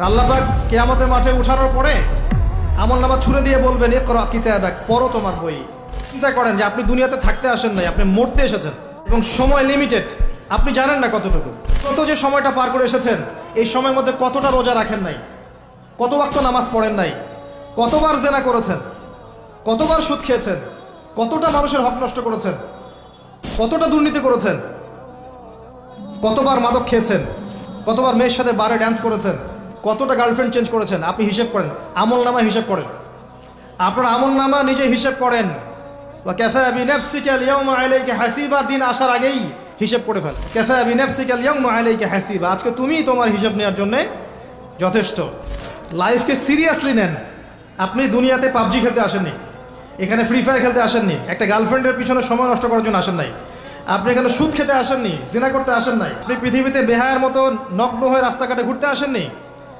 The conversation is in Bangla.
আল্লাহ পাক কিয়ামতের মাঠে উঠানোর পরে আমলনামা ছুড়ে দিয়ে বলবেন ইকরা কিতাবাক, পড়ো তোমার বই। চিন্তা করেন যে আপনি দুনিয়াতে থাকতে আসেন নাই, আপনি মরতে এসেছেন এবং সময় লিমিটেড, আপনি জানেন না কতটুকু। কত যে সময়টা পার করে এসেছেন, এই সময়ের মধ্যে কতটা রোজা রাখেন নাই, কত ওয়াক্ত নামাজ পড়েন নাই, কতবার জেনা করেছেন, কতবার সুদ খেয়েছেন, কতটা মানুষের হক নষ্ট করেছেন, কতটা দুর্নীতি করেছেন, কতবার মাদক খেয়েছেন, কতবার মেয়ের সাথে বারে ড্যান্স করেছেন, কতটা গার্লফ্রেন্ড চেঞ্জ করেছেন। আপনি হিসেব করেন, আমল নামা হিসেব করেন, আপনার আমল নামা নিজে হিসেব করেন। কাফা বিনাফসিকা আল-ইয়াওমা আলাইকা হাসিবা, দিন আসার আগেই হিসেব করে ফেল। কাফা বিনাফসিকা আল-ইয়াওমা আলাইকা হাসিবা, আজকে তুমিই তোমার হিসাব নেওয়ার জন্য যথেষ্ট। লাইফকে সিরিয়াসলি নেন। আপনি দুনিয়াতে পাবজি খেলতে আসেননি, এখানে ফ্রি ফায়ার খেলতে আসেননি, একটা গার্লফ্রেন্ডের পিছনে সময় নষ্ট করার জন্য আসেন নাই, আপনি এখানে সুদ খেতে আসেননি, জিনা করতে আসেন নাই, আপনি পৃথিবীতে বেহায়ার মতো নগ্ন হয়ে রাস্তাঘাটে ঘুরতে আসেননি।